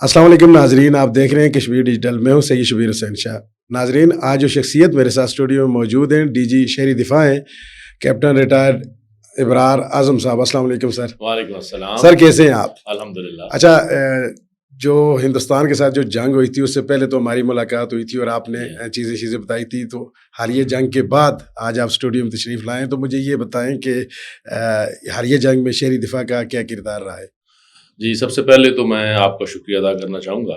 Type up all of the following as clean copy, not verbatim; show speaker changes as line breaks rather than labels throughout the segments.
السلام علیکم ناظرین، آپ دیکھ رہے ہیں کشمیر ڈیجیٹل، میں ہوں سید شبیر حسین شاہ۔ ناظرین، آج جو شخصیت میرے ساتھ اسٹوڈیو میں موجود ہیں ڈی جی شہری دفاع ہیں، کیپٹن ریٹائرڈ ابرار اعظم صاحب۔ السلام علیکم سر۔
وعلیکم السلام
سر، کیسے ہیں آپ؟
الحمدللہ۔
اچھا، جو ہندوستان کے ساتھ جو جنگ ہوئی تھی اس سے پہلے تو ہماری ملاقات ہوئی تھی اور آپ نے چیزیں بتائی تھی، تو حالیہ جنگ کے بعد آج آپ اسٹوڈیو میں تشریف لائیں، تو مجھے یہ بتائیں کہ حالیہ جنگ میں شہری دفاع کا کیا کردار رہا ہے؟
جی، سب سے پہلے تو میں آپ کا شکریہ ادا کرنا چاہوں گا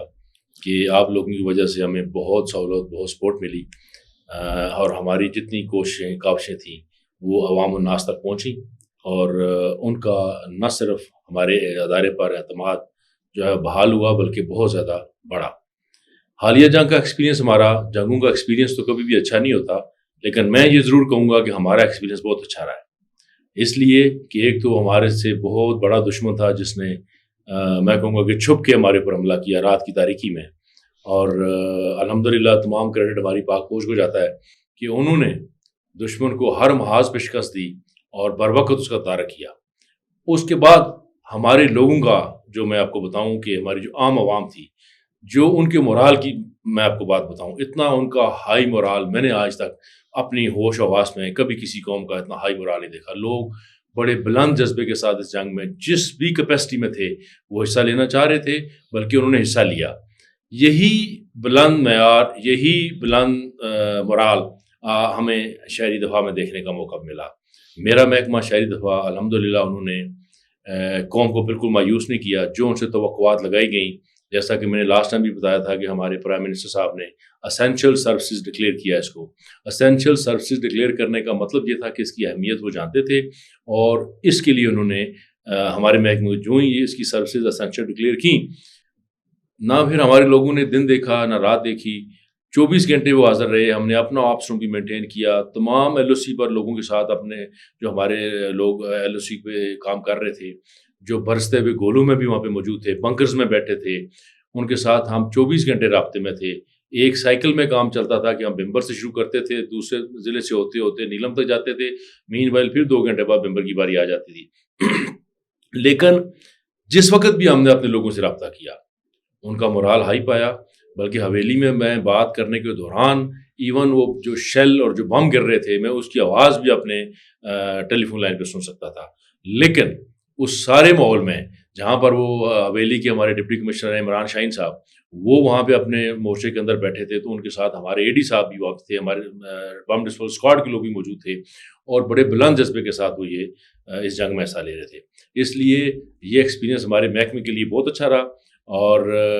کہ آپ لوگوں کی وجہ سے ہمیں بہت سہولت، بہت سپورٹ ملی، اور ہماری جتنی کوششیں کاوشیں تھیں وہ عوام الناس تک پہنچیں، اور ان کا نہ صرف ہمارے ادارے پر اعتماد جو ہے بحال ہوا بلکہ بہت زیادہ بڑھا۔ حالیہ جنگ کا ایکسپیرینس، ہمارا جنگوں کا ایکسپیرینس تو کبھی بھی اچھا نہیں ہوتا، لیکن میں یہ ضرور کہوں گا کہ ہمارا ایکسپیرینس بہت اچھا رہا ہے، اس لیے کہ ایک تو ہمارے سے بہت بڑا دشمن تھا جس نے میں کہوں گا کہ چھپ کے ہمارے پر حملہ کیا رات کی تاریکی میں، اور الحمدللہ تمام کریڈٹ ہماری پاک فوج کو جاتا ہے کہ انہوں نے دشمن کو ہر محاذ پہ شکست دی اور بروقت اس کا دارہ کیا۔ اس کے بعد ہمارے لوگوں کا جو میں آپ کو بتاؤں کہ ہماری جو عام عوام تھی، جو ان کے مورال کی میں آپ کو بات بتاؤں، اتنا ان کا ہائی مورال میں نے آج تک اپنی ہوش و حواس میں کبھی کسی قوم کا اتنا ہائی مورال نہیں دیکھا۔ لوگ بڑے بلند جذبے کے ساتھ اس جنگ میں جس بھی کیپیسٹی میں تھے وہ حصہ لینا چاہ رہے تھے، بلکہ انہوں نے حصہ لیا۔ یہی بلند معیار، یہی بلند مورال ہمیں شہری دفاع میں دیکھنے کا موقع ملا۔ میرا محکمہ شہری دفاع الحمدللہ انہوں نے قوم کو بالکل مایوس نہیں کیا۔ جو ان سے توقعات لگائی گئیں، جیسا کہ میں نے لاسٹ ٹائم بھی بتایا تھا کہ ہمارے پرائم منسٹر صاحب نے اسینشل سروسز ڈکلیئر کیا اس کو۔ اسینشل سروسز ڈکلیئر کرنے کا مطلب یہ تھا کہ اس کی اہمیت وہ جانتے تھے، اور اس کے لیے انہوں نے ہمارے محکمے جو ہی اس کی سروسز اسینشل ڈکلیئر کی، نہ پھر ہمارے لوگوں نے دن دیکھا نہ رات دیکھی، 24 گھنٹے وہ حاضر رہے۔ ہم نے اپنا آپس روم بھی مینٹین کیا، تمام ایل او سی پر لوگوں کے ساتھ، اپنے جو ہمارے لوگ ایل او سی پہ کام کر رہے تھے، جو برستے ہوئے گولوں میں بھی وہاں پہ موجود تھے، بنکرز میں بیٹھے تھے، ان کے ساتھ ہم 24 گھنٹے رابطے میں تھے۔ ایک سائیکل میں کام چلتا تھا کہ ہم بمبر سے شروع کرتے تھے، دوسرے ضلع سے ہوتے ہوتے نیلم تک جاتے تھے، مین وائل پھر 2 گھنٹے بعد بمبر کی باری آ جاتی تھی۔ لیکن جس وقت بھی ہم نے اپنے لوگوں سے رابطہ کیا، ان کا مورال ہائی پایا، بلکہ حویلی میں بات کرنے کے دوران ایون وہ جو شیل اور جو بم گر رہے تھے، میں اس کی آواز بھی اپنے ٹیلی فون لائن پہ سن سکتا تھا۔ لیکن اس سارے ماحول میں جہاں پر وہ حویلی کے ہمارے ڈپٹی کمشنر عمران شاہین صاحب وہ وہاں پہ اپنے مورچے کے اندر بیٹھے تھے، تو ان کے ساتھ ہمارے اے ڈی صاحب بھی وقت تھے، ہمارے بم ڈسپوزل اسکواڈ کے لوگ بھی موجود تھے، اور بڑے بلند جذبے کے ساتھ وہ یہ اس جنگ میں حصہ لے رہے تھے۔ اس لیے یہ ایکسپیرینس ہمارے محکمے کے لیے بہت اچھا رہا، اور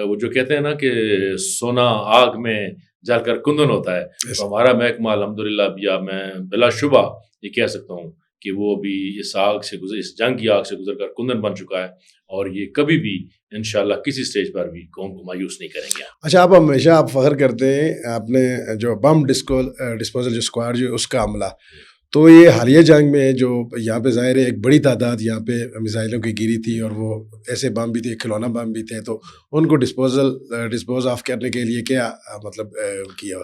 وہ جو کہتے ہیں نا کہ سونا آگ میں جل کر کندن ہوتا ہے، تو ہمارا محکمہ الحمدللہ ابھی میں بلا شبہ یہ کہہ سکتا ہوں کہ وہ بھی اس آگ سے گزر، اس جنگ کی آگ سے گزر کر کندن بن چکا ہے، اور یہ کبھی بھی انشاءاللہ کسی سٹیج پر بھی قوم کو مایوس نہیں کریں گے۔
اچھا، آپ ہمیشہ فخر کرتے ہیں اپنے جو بم ڈسپوزل جو اسکواڈ جو اس کا عملہ، تو یہ حالیہ جنگ میں جو یہاں پہ ظاہر ہے ایک بڑی تعداد یہاں پہ میزائلوں کی گری تھی، اور وہ ایسے بم بھی تھے، کھلونا بم بھی تھے، تو ان کو ڈسپوز آف کرنے کے لیے کیا مطلب کیا؟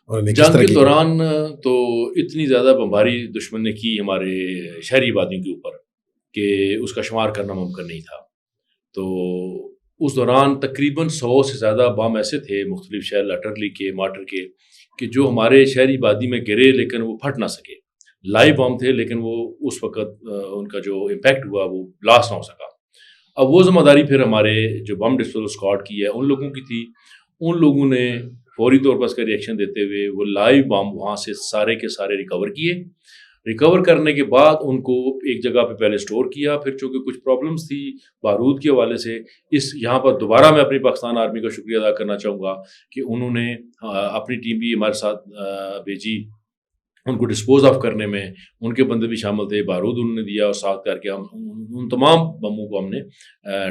جنگ کے دوران تو اتنی زیادہ بمباری دشمن نے کی ہمارے شہری آبادیوں کے اوپر کہ اس کا شمار کرنا ممکن نہیں تھا۔ تو اس دوران تقریباً 100 سے زیادہ بم ایسے تھے مختلف شہر، لٹرلی کے، مارٹر کے، کہ جو ہمارے شہری آبادی میں گرے لیکن وہ پھٹ نہ سکے۔ لائیو بم تھے لیکن وہ اس وقت ان کا جو امپیکٹ ہوا وہ بلاسٹ نہ ہو سکا۔ اب وہ ذمہ داری پھر ہمارے جو بم ڈسپوزل اسکواڈ کی ہے ان لوگوں کی تھی۔ ان لوگوں نے فوری طور پر اس کا ریئیکشن دیتے ہوئے وہ لائیو بم وہاں سے سارے کے سارے ریکور کیے۔ ریکور کرنے کے بعد ان کو ایک جگہ پہ پہلے سٹور کیا، پھر چونکہ کچھ پرابلمس تھی بارود کے حوالے سے، یہاں پر دوبارہ میں اپنی پاکستان آرمی کا شکریہ ادا کرنا چاہوں گا کہ انہوں نے اپنی ٹیم بھی ہمارے ساتھ بھیجی ان کو ڈسپوز آف کرنے میں، ان کے بندے بھی شامل تھے، بارود انہوں نے دیا، اور ساتھ کر کے ہم ان تمام بموں کو ہم نے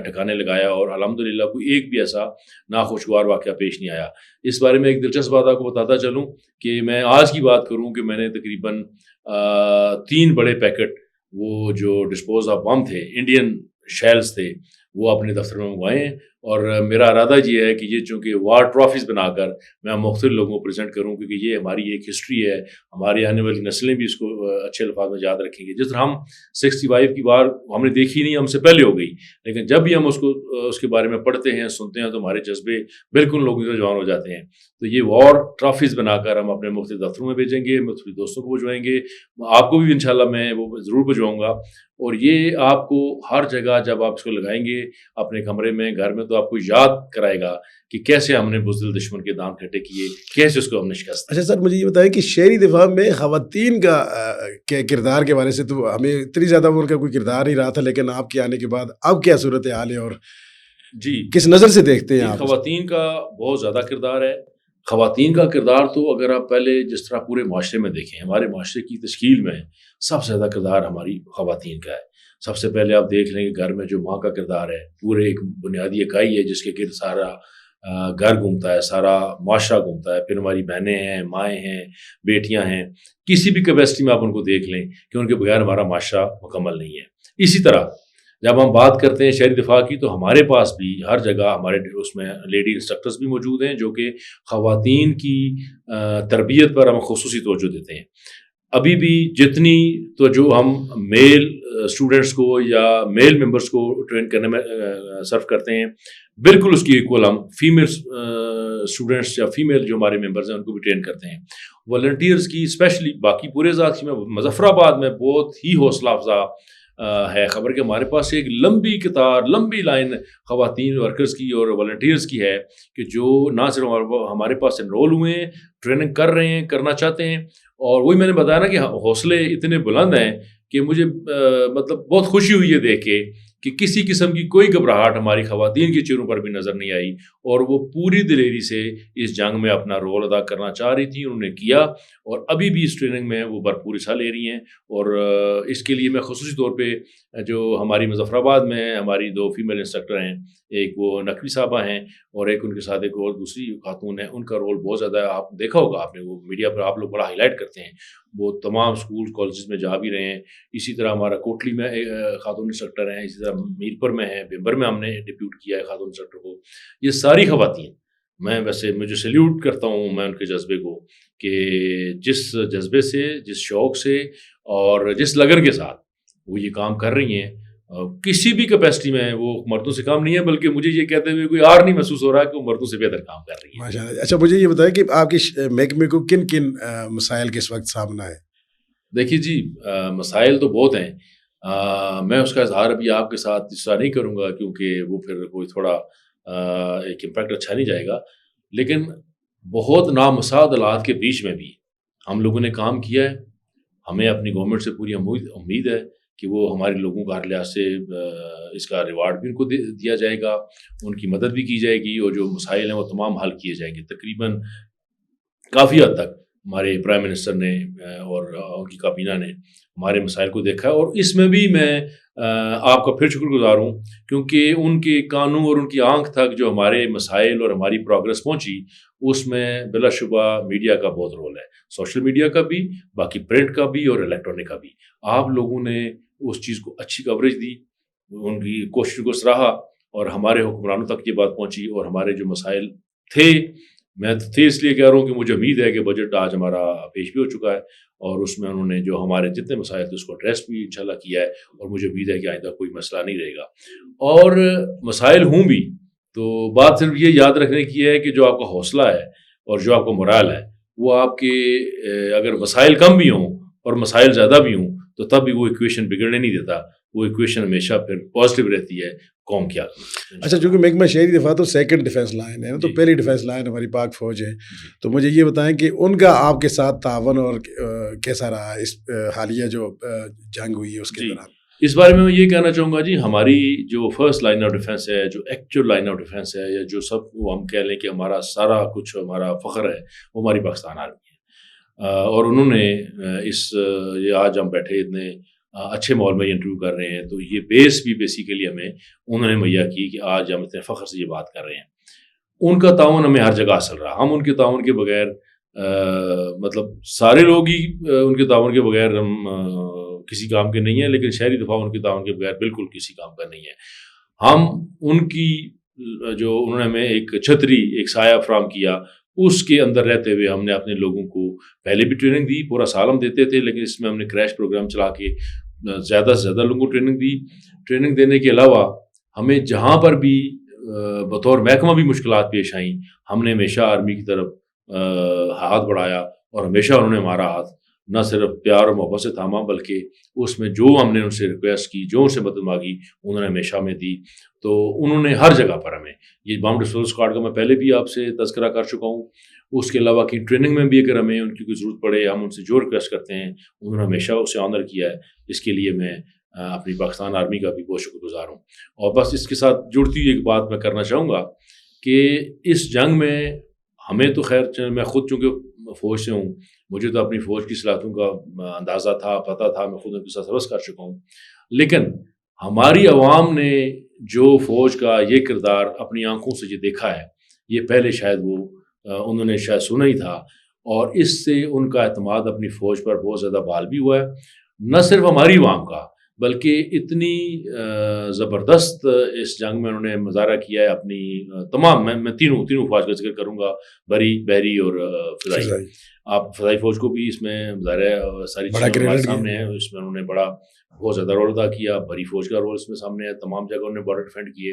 ٹھکانے لگایا، اور الحمدللہ کوئی ایک بھی ایسا ناخوشگوار واقعہ پیش نہیں آیا۔ اس بارے میں ایک دلچسپ بات آپ کو بتاتا چلوں کہ میں آج کی بات کروں کہ میں نے تقریباً 3 بڑے پیکٹ وہ جو ڈسپوز آف بم تھے، انڈین شیلز تھے، وہ اپنے دفتر میں منگوائے ہیں، اور میرا ارادہ یہ ہے کہ یہ چونکہ وار ٹرافیز بنا کر میں مختلف لوگوں کو پریزنٹ کروں، کیونکہ یہ ہماری ایک ہسٹری ہے، ہماری آنے والی نسلیں بھی اس کو اچھے الفاظ میں یاد رکھیں گے. جس طرح ہم 65 کی وار ہم نے دیکھی نہیں، ہم سے پہلے ہو گئی، لیکن جب بھی ہم اس کے بارے میں پڑھتے ہیں سنتے ہیں تو ہمارے جذبے بالکل لوگوں کے جوان ہو جاتے ہیں. تو یہ وار ٹرافیز بنا کر ہم اپنے مختلف دفتروں میں بھیجیں گے، مختلف دوستوں کو بھجوائیں گے، آپ کو بھی انشاءاللہ میں وہ ضرور بھجواؤں گا. اور یہ آپ کو ہر جگہ جب آپ اس کو لگائیں گے اپنے کمرے میں، گھر میں، تو آپ کو یاد کرائے گا کہ کیسے ہم نے بزدل دشمن کے دام کھٹے کیے، کیسے اس کو ہم نے شکست.
اچھا سر، مجھے یہ بتائیں کہ شہری دفاع میں خواتین کا کے کردار کے بارے سے تو ہمیں اتنی زیادہ ان کا کوئی کردار نہیں رہا تھا، لیکن آپ کے آنے کے بعد اب کیا صورت حال ہے اور
جی،
کس نظر سے دیکھتے ہیں آپ؟
خواتین کا بہت زیادہ کردار ہے. خواتین کا کردار تو اگر آپ پہلے جس طرح پورے معاشرے میں دیکھیں، ہمارے معاشرے کی تشکیل میں سب سے زیادہ کردار ہماری خواتین کا ہے. سب سے پہلے آپ دیکھ لیں کہ گھر میں جو ماں کا کردار ہے، پورے ایک بنیادی اکائی ہے جس کے گرد سارا گھر گھومتا ہے، سارا معاشرہ گھومتا ہے. پھر ہماری بہنیں ہیں، مائیں ہیں، بیٹیاں ہیں. کسی بھی کیپیسٹی میں آپ ان کو دیکھ لیں کہ ان کے بغیر ہمارا معاشرہ مکمل نہیں ہے. اسی طرح جب ہم بات کرتے ہیں شہری دفاع کی تو ہمارے پاس بھی ہر جگہ ہمارے اس میں لیڈی انسٹرکٹرز بھی موجود ہیں جو کہ خواتین کی تربیت پر ہم خصوصی توجہ دیتے ہیں. ابھی بھی جتنی توجہ ہم میل اسٹوڈنٹس کو یا میل ممبرس کو ٹرین کرنے میں صرف کرتے ہیں، بالکل اس کی ایکول ہم فیمیل اسٹوڈنٹس یا فیمیل جو ہمارے ممبرز ہیں ان کو بھی ٹرین کرتے ہیں. والنٹیئرز کی اسپیشلی، باقی پورے ذات میں مظفر آباد میں بہت ہی حوصلہ افزا ہے خبر کہ ہمارے پاس ایک لمبی قطار، لمبی لائن خواتین ورکرز کی اور والنٹیئرز کی ہے کہ جو نہ صرف ہمارے پاس انرول ہوئے ہیں، ٹریننگ کر رہے ہیں، کرنا چاہتے ہیں. اور وہی میں نے بتایا نا کہ حوصلے اتنے بلند ہیں کہ مجھے مطلب بہت خوشی ہوئی ہے دیکھ کے کہ کسی قسم کی کوئی گھبراہٹ ہماری خواتین کے چہروں پر بھی نظر نہیں آئی، اور وہ پوری دلیری سے اس جنگ میں اپنا رول ادا کرنا چاہ رہی تھیں. انہوں نے کیا اور ابھی بھی اس ٹریننگ میں وہ بھرپور حصہ لے رہی ہیں. اور اس کے لیے میں خصوصی طور پہ جو ہماری مظفر آباد میں ہماری 2 فیمیل انسٹرکٹر ہیں، ایک وہ نقوی صاحبہ ہیں اور ایک ان کے ساتھ ایک اور دوسری خاتون ہے، ان کا رول بہت زیادہ آپ دیکھا ہوگا، آپ نے وہ میڈیا پر آپ لوگ بڑا ہائی لائٹ کرتے ہیں. وہ تمام اسکول کالجز میں جا بھی رہے ہیں. اسی طرح ہمارا کوٹلی میں خاتون انسٹرکٹر ہیں، اسی طرح میر پر میں ہے، بمبر میں ہم نے ڈپیوٹ کیا ہے خاتون انسٹرکٹر کو. یہ ساری خواتین، میں ویسے مجھے سیلیوٹ کرتا ہوں میں ان کے جذبے کو کہ جس جذبے سے، جس شوق سے اور جس لگن کے ساتھ وہ یہ کام کر رہی ہیں، کسی بھی کیپیسٹی میں وہ مردوں سے کم نہیں ہے، بلکہ مجھے یہ کہتے ہوئے کوئی آر نہیں محسوس ہو رہا ہے کہ وہ مردوں سے بہتر کام کر رہی ہے.
ماشاء اللہ. اچھا مجھے یہ بتائیں کہ آپ کے محکمے کو کن کن مسائل کے اس وقت سامنا ہے؟
دیکھیے جی، مسائل تو بہت ہیں. میں اس کا اظہار ابھی آپ کے ساتھ اس طرح نہیں کروں گا کیونکہ وہ پھر کوئی تھوڑا ایک امپیکٹ اچھا نہیں جائے گا. لیکن بہت نامساعد کے بیچ میں بھی ہم لوگوں نے کام کیا ہے. ہمیں اپنی گورنمنٹ سے پوری امید ہے کہ وہ ہمارے لوگوں کا ہر لحاظ سے اس کا ریوارڈ بھی ان کو دیا جائے گا، ان کی مدد بھی کی جائے گی، اور جو مسائل ہیں وہ تمام حل کیے جائیں گے. تقریباً کافی حد تک ہمارے پرائم منسٹر نے اور ان کی کابینہ نے ہمارے مسائل کو دیکھا ہے. اور اس میں بھی میں آپ کا پھر شکر گزار ہوں کیونکہ ان کے کانوں اور ان کی آنکھ تک جو ہمارے مسائل اور ہماری پروگرس پہنچی، اس میں بلا شبہ میڈیا کا بہت رول ہے، سوشل میڈیا کا بھی، باقی پرنٹ کا بھی اور الیکٹرانک کا بھی. آپ لوگوں نے اس چیز کو اچھی کوریج دی، ان کی کوشش کو سراہا، اور ہمارے حکمرانوں تک یہ بات پہنچی. اور ہمارے جو مسائل تھے، میں تھے اس لیے کہہ رہا ہوں کہ مجھے امید ہے کہ بجٹ آج ہمارا پیش بھی ہو چکا ہے، اور اس میں انہوں نے جو ہمارے جتنے مسائل تھے اس کو ایڈریس بھی انشاءاللہ کیا ہے، اور مجھے امید ہے کہ آئندہ کوئی مسئلہ نہیں رہے گا. اور مسائل ہوں بھی تو بات صرف یہ یاد رکھنے کی ہے کہ جو آپ کا حوصلہ ہے اور جو آپ کا مرال ہے، وہ آپ کے اگر مسائل کم بھی ہوں اور مسائل زیادہ بھی ہوں تو تب بھی وہ ایکویشن بگڑنے نہیں دیتا. وہ ایکویشن ہمیشہ پھر پازیٹیو رہتی ہے قوم کی حق میں.
اچھا، چونکہ محکمہ شہری دفاع تو سیکنڈ ڈیفینس لائن ہے نا، تو پہلی ڈیفینس لائن ہماری پاک فوج ہے. تو مجھے یہ بتائیں کہ ان کا آپ کے ساتھ تعاون اور کیسا رہا اس حالیہ جو جنگ ہوئی ہے اس کے دوران؟
اس بارے میں یہ کہنا چاہوں گا جی، ہماری جو فرسٹ لائن آف ڈیفینس ہے، جو ایکچوئل لائن آف ڈیفینس ہے، یا جو سب وہ ہم کہہ لیں کہ ہمارا سارا کچھ ہمارا فخر ہے، وہ ہماری پاکستان آرمی ہے. اور انہوں نے یہ آج ہم بیٹھے اتنے اچھے ماحول میں انٹرویو کر رہے ہیں تو یہ بیس بھی بیسیکلی ہمیں انہوں نے مہیا کی کہ آج ہم اتنے فخر سے یہ بات کر رہے ہیں. ان کا تعاون ہمیں ہر جگہ حاصل رہا. ہم ان کے تعاون کے بغیر مطلب سارے لوگ ہی ان کے تعاون کے بغیر ہم کسی کام کے نہیں ہیں، لیکن شہری دفاع ان کے تعاون کے بغیر بالکل کسی کام کا نہیں ہے. ہم ان کی جو انہوں نے ہمیں ایک چھتری، ایک سایہ فراہم کیا، اس کے اندر رہتے ہوئے ہم نے اپنے لوگوں کو پہلے بھی ٹریننگ دی، پورا سال ہم دیتے تھے، لیکن اس میں ہم نے کریش پروگرام چلا کے زیادہ سے زیادہ لوگوں کو ٹریننگ دی۔ ٹریننگ دینے کے علاوہ ہمیں جہاں پر بھی بطور محکمہ بھی مشکلات پیش آئیں، ہم نے ہمیشہ آرمی کی طرف ہاتھ بڑھایا، اور ہمیشہ انہوں نے ہمارا ہاتھ نہ صرف پیار اور محبت سے تھاما، بلکہ اس میں جو ہم نے ان سے ریکویسٹ کی، جو ان سے مدد مانگی، انہوں نے ہمیشہ ہمیں دی۔ تو انہوں نے ہر جگہ پر ہمیں، یہ بام ڈسپوزل اسکواڈ کا میں پہلے بھی آپ سے تذکرہ کر چکا ہوں، اس کے علاوہ کی ٹریننگ میں بھی اگر ہمیں ان کی کوئی ضرورت پڑے، ہم ان سے جو ریکویسٹ کرتے ہیں، انہوں نے ہمیشہ اسے آنر کیا ہے۔ اس کے لیے میں اپنی پاکستان آرمی کا بھی بہت شکر گزار ہوں۔ اور بس اس کے ساتھ جڑتی ہوئی ایک بات میں کرنا چاہوں گا کہ اس جنگ میں ہمیں تو خیر، میں خود چونکہ فوج سے ہوں، مجھے تو اپنی فوج کی صلاحیتوں کا اندازہ تھا، پتہ تھا، میں خود ان کے ساتھ سروس کر چکا ہوں، لیکن ہماری عوام نے جو فوج کا یہ کردار اپنی آنکھوں سے یہ دیکھا ہے، یہ پہلے شاید انہوں نے شاید سنا ہی تھا، اور اس سے ان کا اعتماد اپنی فوج پر بہت زیادہ بحال بھی ہوا ہے۔ نہ صرف ہماری عوام کا، بلکہ اتنی زبردست اس جنگ میں انہوں نے مظاہرہ کیا ہے اپنی تمام، میں تینوں فوج کا ذکر کروں گا، بحری اور فضائی۔ آپ فضائی فوج کو بھی اس میں مظاہرہ ساری چیزیں سامنے ہیں، اس میں انہوں نے بہت زیادہ رول ادا کیا۔ بحری فوج کا رول اس میں سامنے ہے، تمام جگہ انہوں نے بارڈر ڈیفینڈ کیے،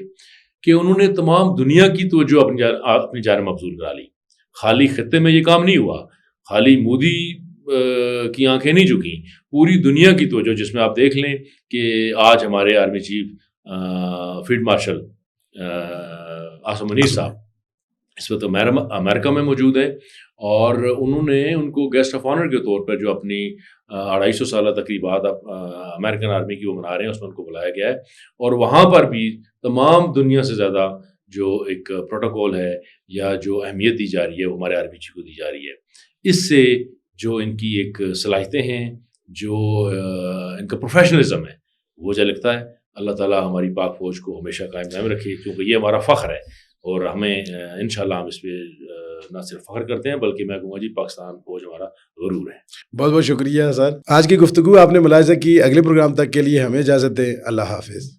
کہ انہوں نے تمام دنیا کی توجہ اپنی جانب مبذول کرا لی۔ خالی خطے میں یہ کام نہیں ہوا، خالی مودی کی آنکھیں نہیں جھکیں، پوری دنیا کی توجہ، جس میں آپ دیکھ لیں کہ آج ہمارے army chief field marshal Asim Munir صاحب اس وقت امریکہ میں موجود ہے، اور انہوں نے ان کو گیسٹ آف آنر کے طور پر جو اپنی 250 سالہ تقریبات امریکن آرمی کی وہ منا رہے ہیں، اس میں ان کو بلایا گیا ہے، اور وہاں پر بھی تمام دنیا سے زیادہ جو ایک پروٹوکول ہے یا جو اہمیت دی جا رہی ہے، وہ ہمارے آرمی چیف کو دی جا رہی ہے۔ اس سے جو ان کی ایک صلاحیتیں ہیں، جو ان کا پروفیشنلزم ہے، وہ مجھے لگتا ہے اللہ تعالیٰ ہماری پاک فوج کو ہمیشہ قائم دائم رکھے، کیونکہ یہ ہمارا فخر ہے، اور ہمیں انشاءاللہ ہم اس پہ نہ صرف فخر کرتے ہیں، بلکہ میں کہوں گا جی پاکستان فوج ہمارا غرور ہے۔
بہت بہت شکریہ سر، آج کی گفتگو آپ نے ملاحظہ کی۔ اگلے پروگرام تک کے لیے ہمیں اجازت دیں، اللہ حافظ۔